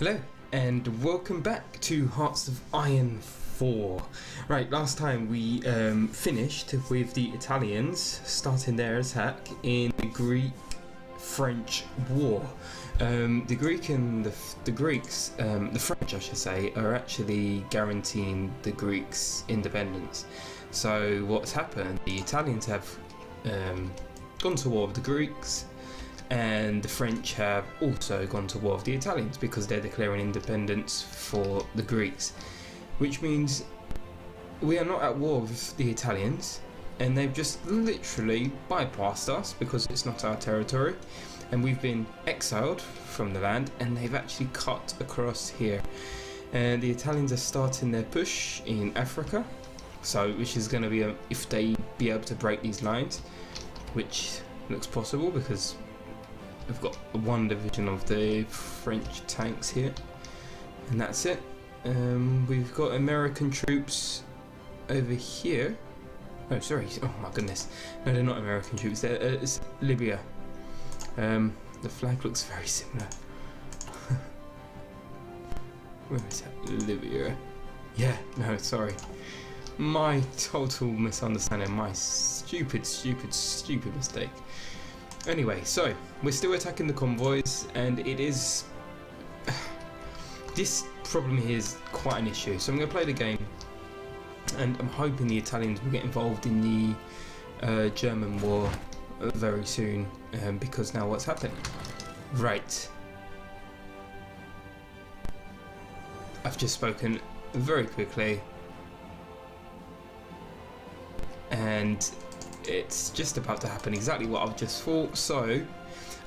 Hello and welcome back to Hearts of Iron 4. Right, last time we finished with the Italians starting their attack in the Greek-French War. The French I should say, are actually guaranteeing the Greeks independence. So what's happened, the Italians have gone to war with the Greeks, and the French have also gone to war with the Italians because they're declaring independence for the Greeks, which means we are not at war with the Italians, and they've just literally bypassed us because it's not our territory, and we've been exiled from the land, and they've actually cut across here. And the Italians are starting their push in Africa, so which is going to be if they be able to break these lines, which looks possible because we've got one division of the French tanks here, and that's it. We've got American troops over here. Oh, sorry. Oh my goodness. No, they're not American troops. It's Libya. The flag looks very similar. Where is that? Libya. Yeah. No, sorry. My total misunderstanding. My stupid mistake. Anyway, so we're still attacking the convoys, and it is this problem here is quite an issue. So I'm going to play the game, and I'm hoping the Italians will get involved in the German war very soon, because now what's happening? Right, I've just spoken very quickly, and it's just about to happen exactly what I've just thought. So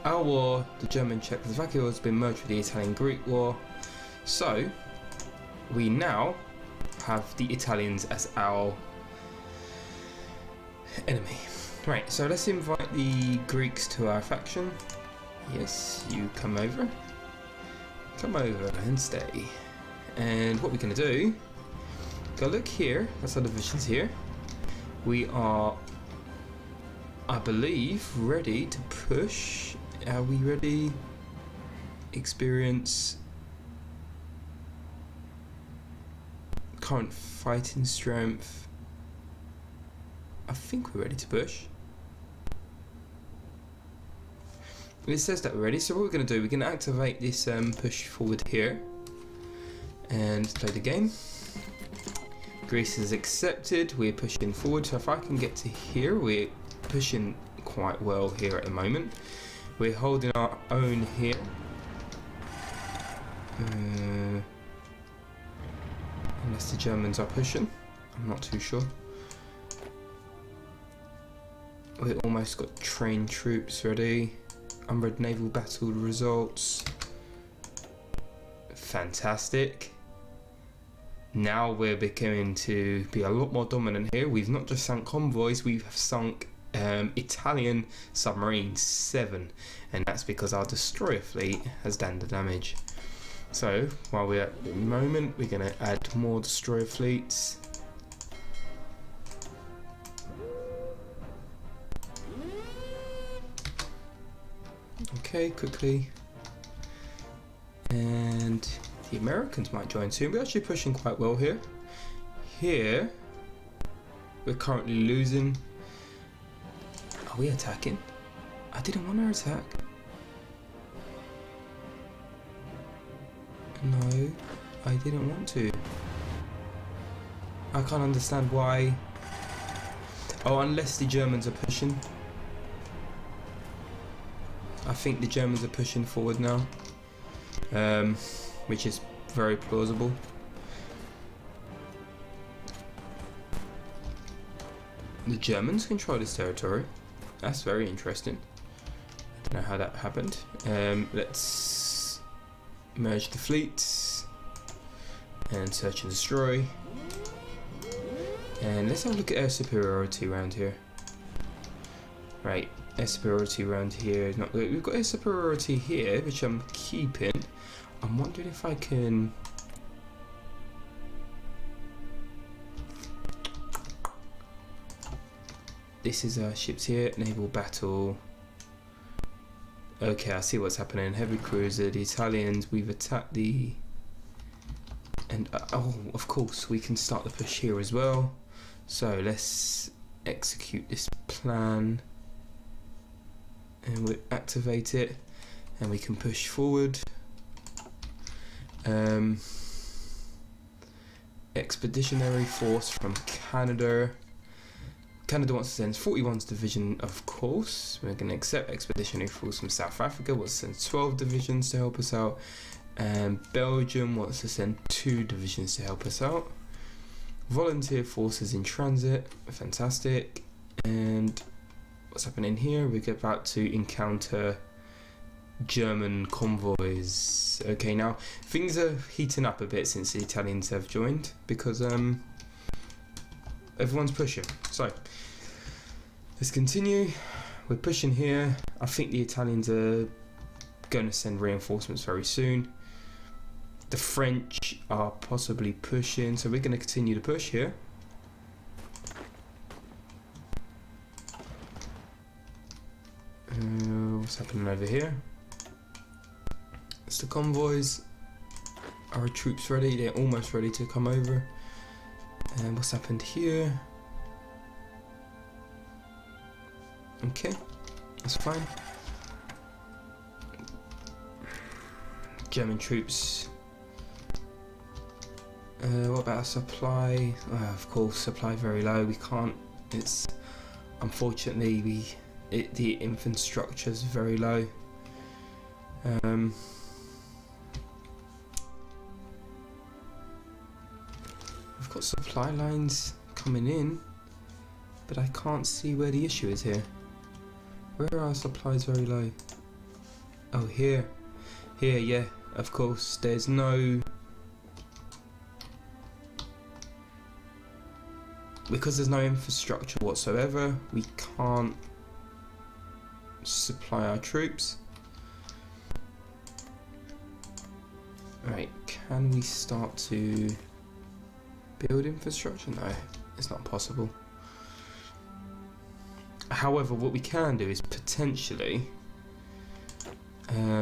our war, the German-Czechoslovakia war, has been merged with the Italian-Greek war, so we now have the Italians as our enemy. Right, so let's invite the Greeks to our faction. Yes, you come over and stay. And what we're going to do, go look here, that's our divisions here. We are, I believe, ready to push. Are we ready? Experience, current fighting strength. I think we're ready to push. It says that we're ready, so what we're going to do, we're going to activate this push forward here and play the game. Greece is accepted, we're pushing forward, so if I can get to here, we're pushing quite well here at the moment. We're holding our own here. Unless the Germans are pushing, I'm not too sure. We almost got trained troops ready. Unread naval battle results. Fantastic. Now we're beginning to be a lot more dominant here. We've not just sunk convoys, we've sunk Italian submarines, 7, and that's because our destroyer fleet has done the damage. So while we're at the moment, we're going to add more destroyer fleets. Okay, quickly. And the Americans might join soon. We're actually pushing quite well here. Here, we're currently losing. Are we attacking? I didn't want to attack. No, I didn't want to. I can't understand why. Oh, unless the Germans are pushing. I think the Germans are pushing forward now, which is very plausible. The Germans control this territory. That's very interesting. I don't know how that happened. Let's merge the fleets and search and destroy. And let's have a look at air superiority around here. Right. Air superiority around here. We've got air superiority here, which I'm keeping. I'm wondering if I can. This is our ships here. Naval battle. Okay, I see what's happening. Heavy cruiser, the Italians, we've attacked the... And, oh, of course, we can start the push here as well. So, let's execute this plan. And we'll activate it. And we can push forward. Expeditionary force from Canada. Canada wants to send 41st Division, of course. We're going to accept expeditionary force from South Africa. Wants to send 12 divisions to help us out. And Belgium wants to send 2 divisions to help us out. Volunteer forces in transit. Fantastic. And what's happening here? We're about to encounter German convoys. Okay, now things are heating up a bit since the Italians have joined, because everyone's pushing. So let's continue. We're pushing here. I think the Italians are going to send reinforcements very soon. The French are possibly pushing, so we're going to continue to push here. What's happening over here? It's the convoys. Are our troops ready? They're almost ready to come over. And what's happened here? Okay, that's fine. German troops. What about supply? Of course, supply very low. We can't. It's unfortunately the infrastructure is very low. We've got supply lines coming in, but I can't see where the issue is here. Where are our supplies very low? Oh, here. Here, yeah, of course. There's no... Because there's no infrastructure whatsoever, we can't supply our troops. Right, can we start to build infrastructure? No, it's not possible. However, what we can do is potentially,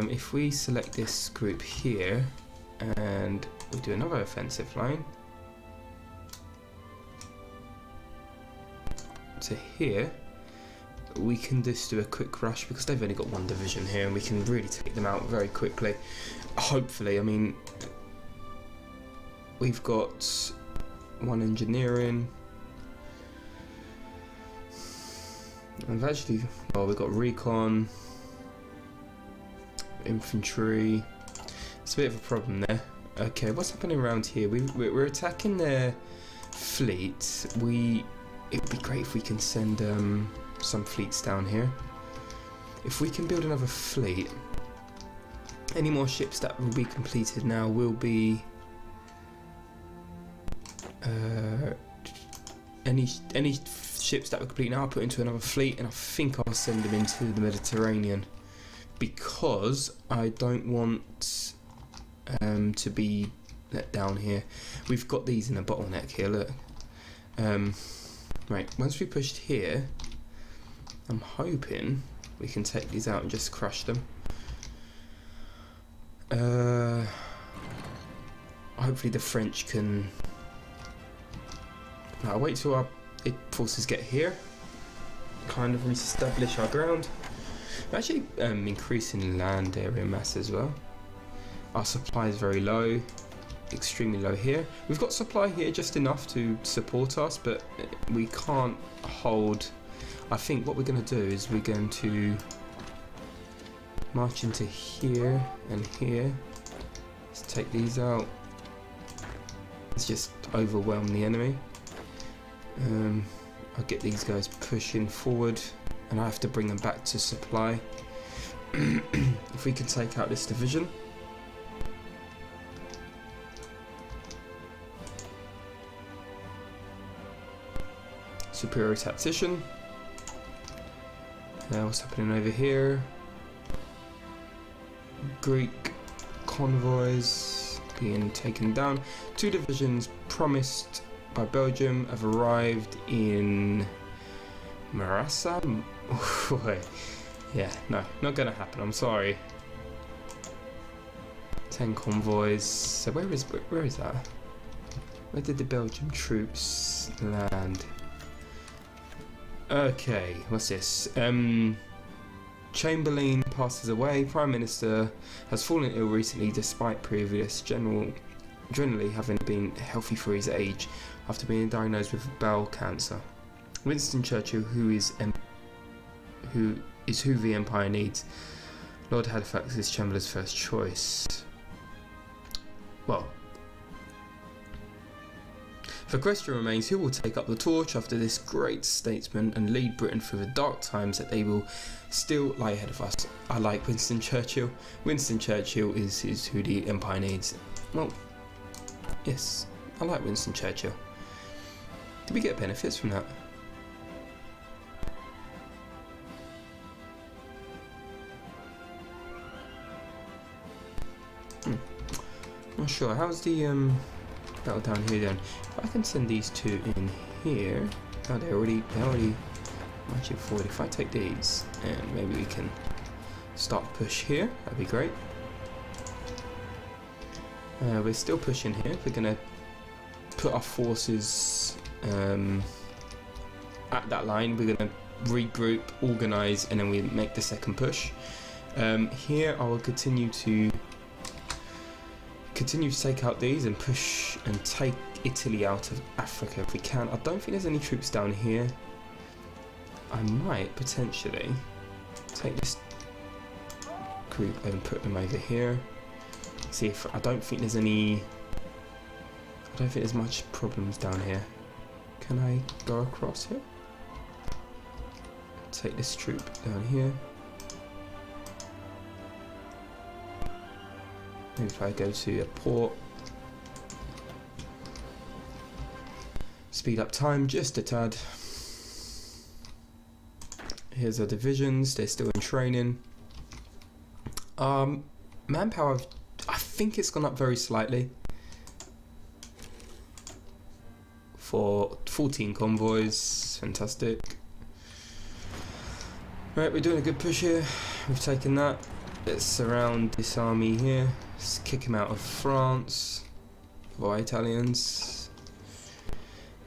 if we select this group here and we do another offensive line to here, we can just do a quick rush because they've only got 1 division here and we can really take them out very quickly. Hopefully, I mean, we've got 1 engineering. I've actually, well, we've got recon, infantry. It's a bit of a problem there. Okay, what's happening around here? We're attacking their fleet. It would be great if we can send some fleets down here. If we can build another fleet, any more ships that will be completed now will be any ships that we complete now I'll put into another fleet, and I think I'll send them into the Mediterranean because I don't want to be let down here. We've got these in a bottleneck here, look. Right, once we pushed here, I'm hoping we can take these out and just crush them. Hopefully the French can... I'll wait till our forces get here, kind of re-establish our ground. We're actually increasing land area mass as well. Our supply is very low, extremely low here. We've got supply here just enough to support us, but we can't hold. I think what we're going to do is we're going to march into here and here. Let's take these out. Let's just overwhelm the enemy. I'll get these guys pushing forward and I have to bring them back to supply. If we can take out this division. Superior tactician. What's happening over here? Greek convoys being taken down. 2 divisions promised by Belgium have arrived in Marassa. Yeah, no, not gonna happen. I'm sorry. 10 convoys. So where is that? Where did the Belgian troops land? Okay, what's this? Chamberlain passes away. Prime Minister has fallen ill recently, despite previous generally having been healthy for his age, after being diagnosed with bowel cancer. Winston Churchill, who is who the Empire needs. Lord Halifax is Chamberlain's first choice. Well, the question remains, who will take up the torch after this great statesman and lead Britain through the dark times that they will still lie ahead of us? I like Winston Churchill. Winston Churchill is who the Empire needs. Well, yes, I like Winston Churchill. Did we get benefits from that? Not sure. How's the battle down here then? If I can send these two in here. Oh, they're already marching forward. If I take these and maybe we can start push here, that'd be great. We're still pushing here. We're gonna put our forces at that line. We're gonna regroup, organize, and then we make the second push. Here I will continue to take out these and push and take Italy out of Africa if we can. I don't think there's any troops down here. I might potentially take this group and put them over here. See if I don't think there's much problems down here. Can I go across here? Take this troop down here. Maybe if I go to a port, speed up time just a tad. Here's our divisions, they're still in training. Manpower, I think it's gone up very slightly. For 14 convoys, fantastic. Right, we're doing a good push here. We've taken that. Let's surround this army here. Let's kick him out of France. By Italians.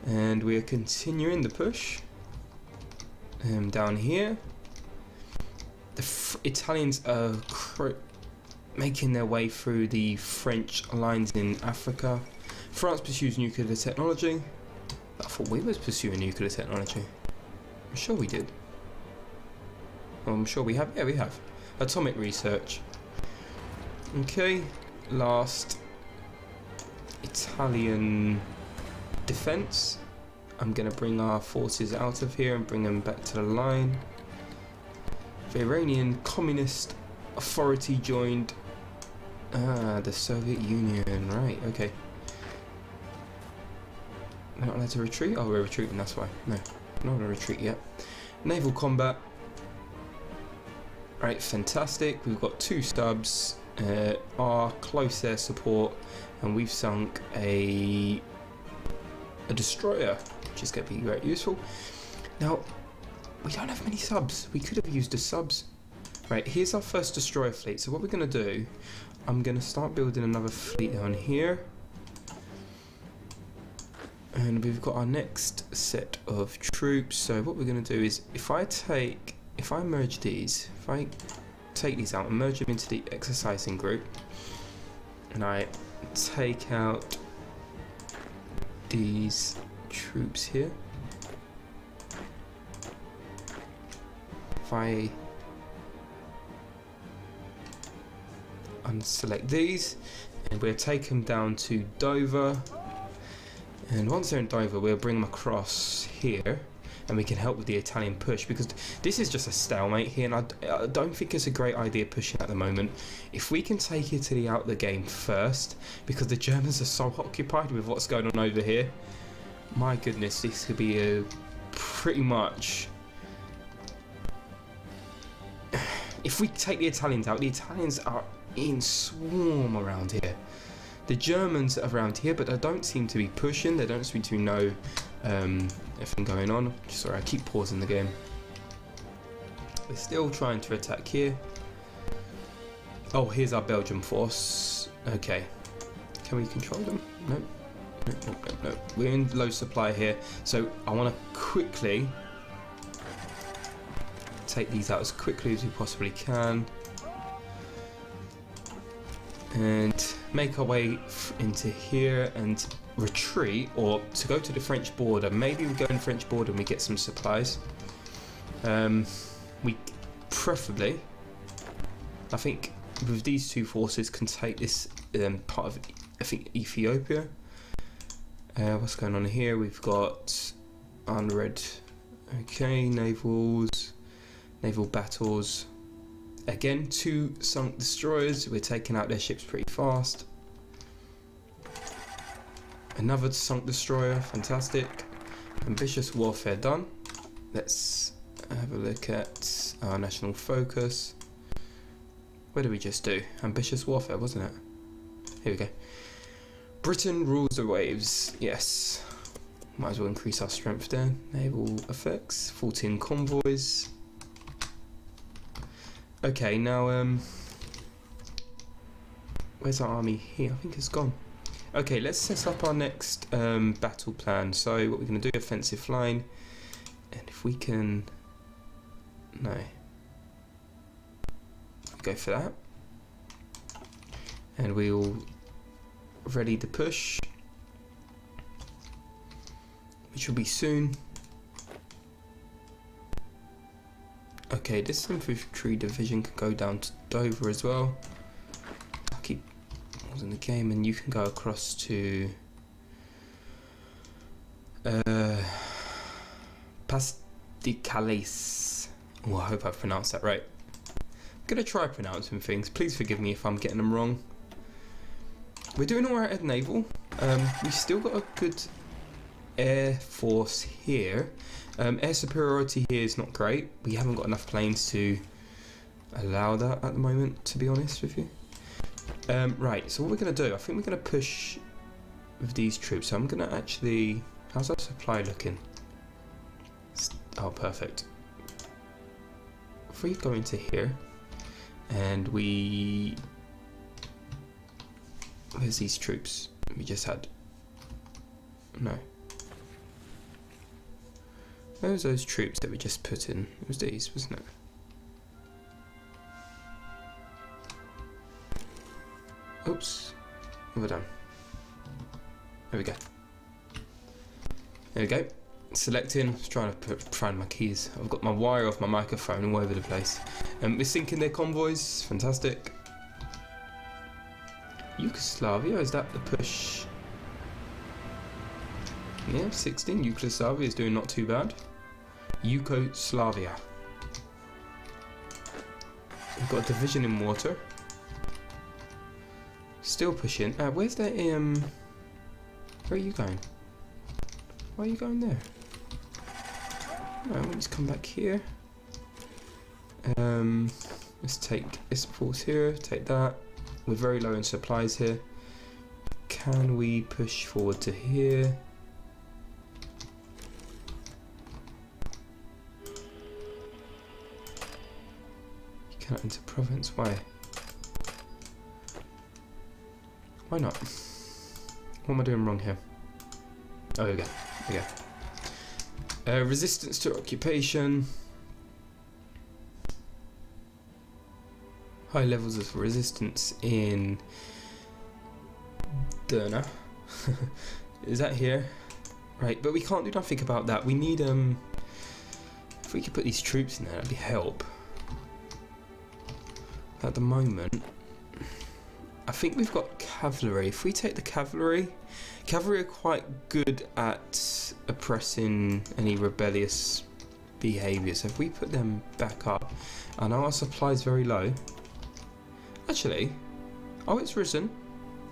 And we are continuing the push. Down here. The Italians are making their way through the French lines in Africa. France pursues nuclear technology. I thought we was pursuing nuclear technology. I'm sure we did. Well, I'm sure we have. Yeah, we have. Atomic research. Okay, last Italian defense. I'm going to bring our forces out of here and bring them back to the line. The Iranian Communist Authority joined the Soviet Union. Right, okay. They're not allowed to retreat? Oh, we're retreating, that's why. No, not a retreat yet. Naval combat. Right, fantastic. We've got 2 stubs, our close air support, and we've sunk a destroyer, which is going to be very useful. Now, we don't have many subs. We could have used the subs. Right, here's our first destroyer fleet. So what we're going to do, I'm going to start building another fleet down here. And we've got our next set of troops. So what we're going to do is, if I merge these, if I take these out and merge them into the exercising group, and I take out these troops here, if I unselect these, and we'll take them down to Dover, and once they're in Dover we'll bring them across here, and we can help with the Italian push, because this is just a stalemate here, and I don't think it's a great idea pushing at the moment. If we can take Italy out of the game first, because the Germans are so occupied with what's going on over here, my goodness, this could be a pretty much... If we take the Italians out, the Italians are in swarm around here. The Germans are around here, but they don't seem to be pushing. They don't seem to know everything going on. Sorry, I keep pausing the game. We're still trying to attack here. Oh, here's our Belgian force. Okay. Can we control them? No. No. We're in low supply here. So I want to quickly take these out as quickly as we possibly can. And make our way into here and retreat, or to go to the French border. Maybe we go in the French border and we get some supplies. We preferably, I think, with these two forces can take this part of, I think, Ethiopia. What's going on here? We've got unread. Okay, naval battles. Again, 2 sunk destroyers. We're taking out their ships pretty fast. Another sunk destroyer. Fantastic. Ambitious warfare done. Let's have a look at our national focus. What did we just do? Ambitious warfare, wasn't it? Here we go. Britain rules the waves. Yes. Might as well increase our strength there. Naval effects. 14 convoys. Okay, now where's our army here? I think it's gone. Okay, let's set up our next battle plan. So what we're going to do, offensive line, and if we can, no, go for that, and we'll ready to push, which will be soon. Okay, this infantry division can go down to Dover as well. I'll keep Wars in the game, and you can go across to Pas de Calais. Oh, I hope I've pronounced that right. I'm gonna try pronouncing things. Please forgive me if I'm getting them wrong. We're doing alright at naval. We've still got a good air force here. Air superiority here is not great. We haven't got enough planes to allow that at the moment, to be honest with you. Right, so what we're going to do, I think we're going to push with these troops. So I'm going to actually... How's our supply looking? Oh, perfect. If we go into here, and we... Where's these troops we just had? No. Where was those troops that we just put in? It was these, wasn't it? Oops. What have I done? There we go. There we go. Selecting. Just trying to find my keys. I've got my wire off my microphone all over the place. We're sinking their convoys. Fantastic. Yugoslavia, is that the push? Yeah, 16. Yugoslavia is doing not too bad. Yugoslavia. We've got a division in water. Still pushing. Where's that? Where are you going? Why are you going there? I want to come back here. Let's take this force here. Take that. We're very low in supplies here. Can we push forward to here? You cannot enter province. Why? Why not? What am I doing wrong here? Oh, here we go. There we go. Resistance to occupation. High levels of resistance in Derna. Is that here? Right, but we can't do nothing about that. We need if we could put these troops in there, that'd be help. At the moment, I think we've got cavalry. If we take the cavalry are quite good at oppressing any rebellious behaviour. So if we put them back up, I know our supply is very low. Actually, oh, it's risen.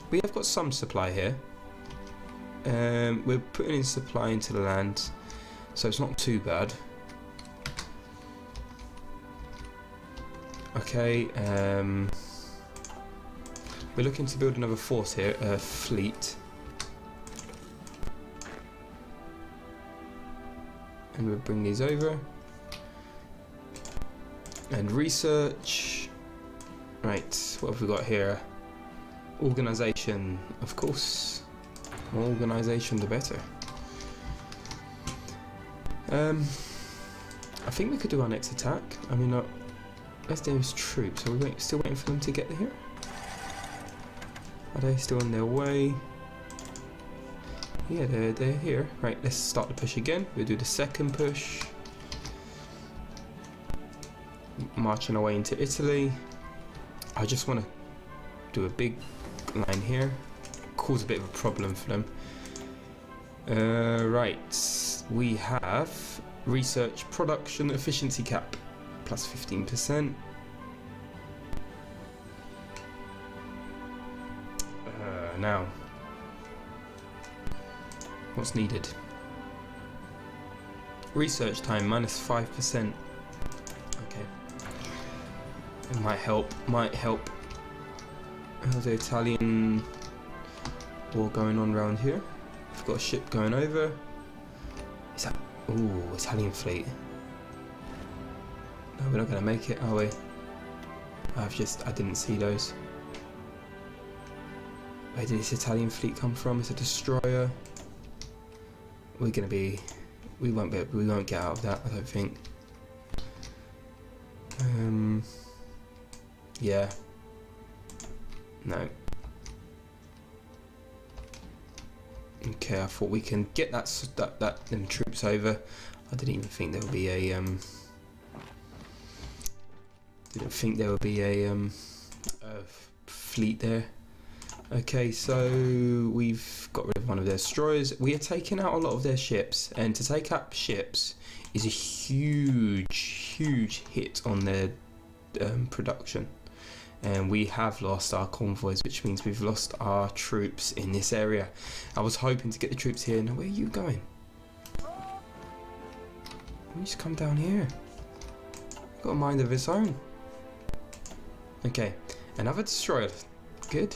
We have got some supply here. We're putting in supply into the land, so it's not too bad. Okay, we're looking to build another force here, a fleet. And we'll bring these over. And research. Right, what have we got here? Organisation, of course. More organisation, the better. I think we could do our next attack. I mean, where's those troops? Are we still waiting for them to get here? Are they still on their way? Yeah, they're here. Right, let's start the push again. We'll do the second push. Marching away into Italy. I just want to do a big line here. Cause a bit of a problem for them. Right, we have research production efficiency cap plus 15%. Now, what's needed? Research time minus 5%. Okay, it might help. There's the Italian war going on around here. We've got a ship going over. Is that... Ooh, Italian fleet. No, we're not going to make it, are we? I didn't see those. Where did this Italian fleet come from? It's a destroyer. We won't get out of that, I don't think. Yeah. No. Okay, I thought we can get them troops over. I didn't even think there would be a fleet there. Okay, so we've got rid of one of their destroyers. We are taking out a lot of their ships, and to take out ships is a huge hit on their production. And we have lost our convoys, which means we've lost our troops in this area. I was hoping to get the troops here. Now, where are you going? You just come down here. Got a mind of its own. Okay, another destroyer. Good.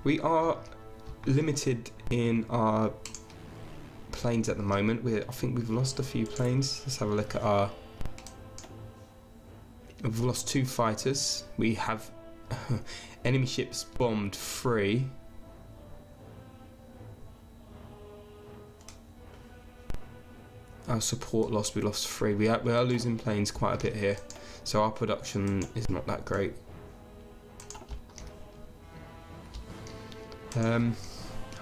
We are limited in our planes at the moment. I think we've lost a few planes. Let's have a look at we've lost 2 fighters. We have enemy ships bombed 3. Our support lost. We lost 3. We are losing planes quite a bit here, so our production is not that great. How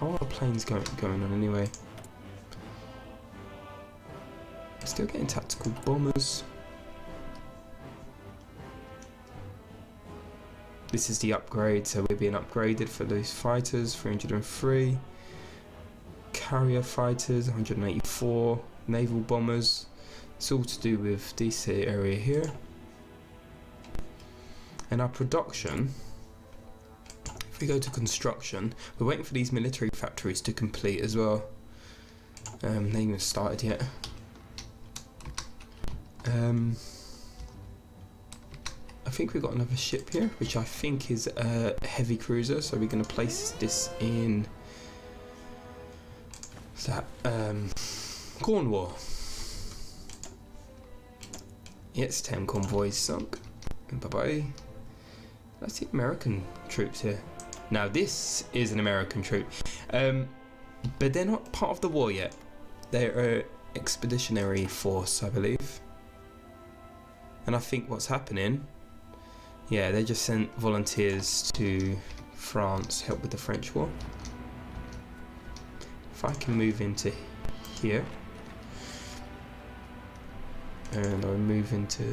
are our planes going on anyway? Still getting tactical bombers. This is the upgrade, so we're being upgraded for those fighters. 303 carrier fighters, 184 naval bombers. It's all to do with this area here. And our production, if we go to construction, we're waiting for these military factories to complete as well. They haven't even started yet. I think we've got another ship here, which I think is a heavy cruiser, so we're going to place this in Cornwall. Yes, 10 convoys sunk. Bye bye. That's the American troops here. Now this is an American troop, but they're not part of the war yet. They're an expeditionary force, I believe. And I think what's happening, yeah, they just sent volunteers to France to help with the French war. If I can move into here, and I move into,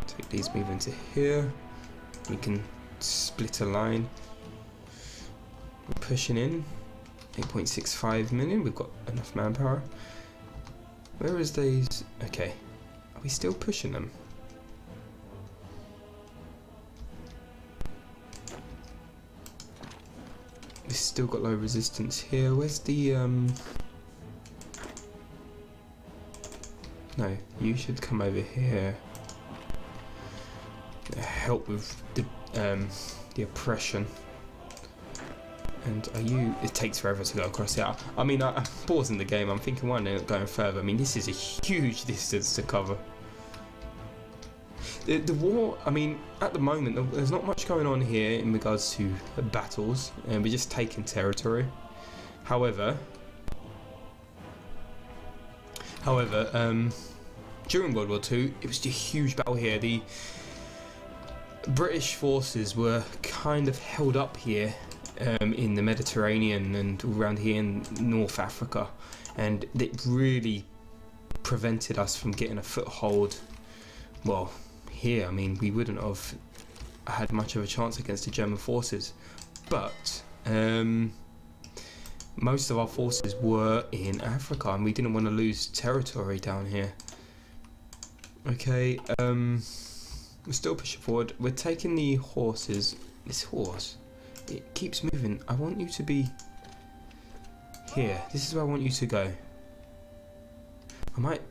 take these, move into here, we can split a line. We're pushing in 8.65 million. We've got enough manpower. Where is these? Okay, are we still pushing them? We've still got low resistance here. Where's the no, you should come over here. Help with the oppression. And are you? It takes forever to go across here. I mean, I'm pausing the game. I'm thinking, why not going further? I mean, this is a huge distance to cover. The war, I mean, at the moment, there's not much going on here in regards to battles, and we're just taking territory. However, during World War II, it was a huge battle here. The British forces were kind of held up here in the Mediterranean and all around here in North Africa, and it really prevented us from getting a foothold. Well, here, I mean, we wouldn't have had much of a chance against the German forces, but most of our forces were in Africa, and we didn't want to lose territory down here. Okay, we're still pushing forward. We're taking the horses. This horse, it keeps moving. I want you to be here. This is where I want you to go. I might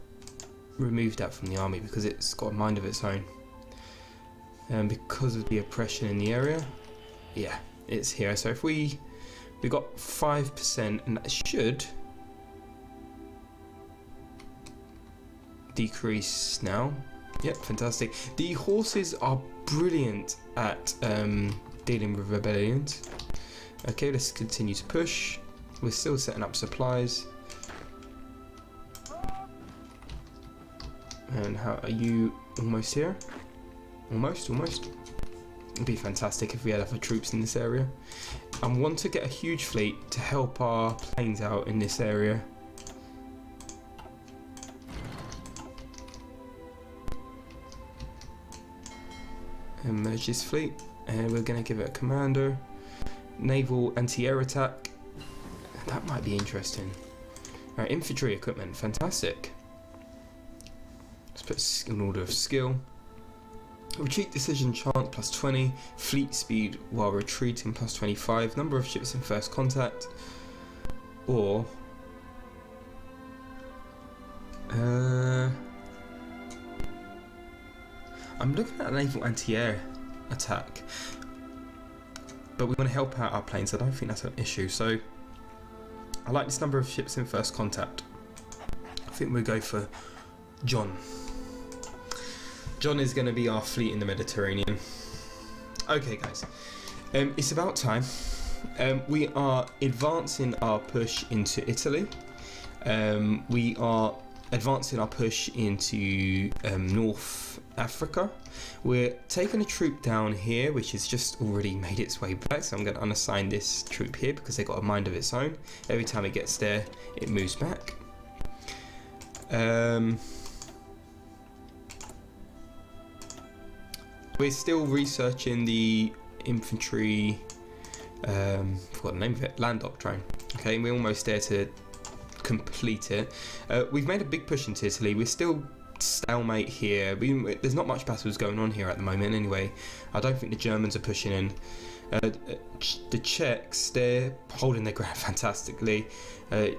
remove that from the army because it's got a mind of its own. And because of the oppression in the area, yeah, it's here. So if we got 5%, and that should decrease now. Yep, fantastic. The horses are brilliant at dealing with rebellions. Okay, let's continue to push. We're still setting up supplies. And how are you? Almost here? Almost. It'd be fantastic if we had other troops in this area. I want to get a huge fleet to help our planes out in this area. And merge this fleet, and we're going to give it a commando. Naval anti-air attack. That might be interesting. Alright, infantry equipment, fantastic. Let's put in order of skill. Retreat decision chance plus 20, fleet speed while retreating plus 25, number of ships in first contact, or I'm looking at a naval anti-air attack, but we want to help out our planes. I don't think that's an issue, so I like this number of ships in first contact. I think we'll go for John. John is going to be our fleet in the Mediterranean. Okay, guys, it's about time. We are advancing our push into Italy. We are advancing our push into North Africa. We're taking a troop down here, which has just already made its way back. So I'm going to unassign this troop here because they've got a mind of its own. Every time it gets there, it moves back. We're still researching the infantry, forgot the name of it, land doctrine. Okay, we're almost there to complete it. We've made a big push into Italy. We're still stalemate here. There's not much battles going on here at the moment anyway. I don't think the Germans are pushing in. The Czechs, they're holding their ground fantastically.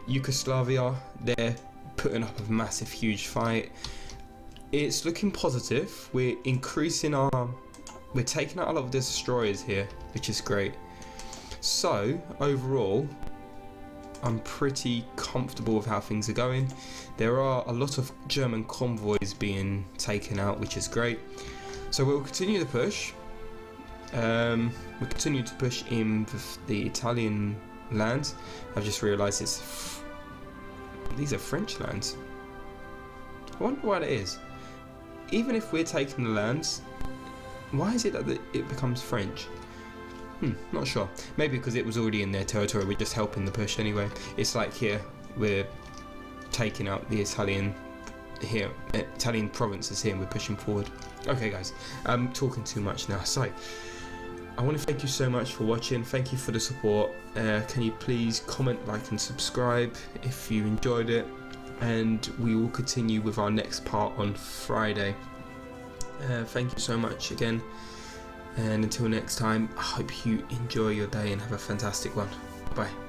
Yugoslavia, they're putting up a massive, huge fight. It's looking positive. We're increasing we're taking out a lot of the destroyers here, which is great. So overall, I'm pretty comfortable with how things are going. There are a lot of German convoys being taken out, which is great. So we'll continue the push. We'll continue to push in the Italian lands. I've just realised these are French lands. I wonder why that is. Even if we're taking the lands, why is it that it becomes French? Not sure. Maybe because it was already in their territory, we're just helping the push anyway. It's like here, we're taking out the Italian provinces here and we're pushing forward. Okay guys, I'm talking too much now. So, I want to thank you so much for watching. Thank you for the support. Can you please comment, like and subscribe if you enjoyed it. And we will continue with our next part on Friday. Thank you so much again, and until next time, I hope you enjoy your day and have a fantastic one. Bye.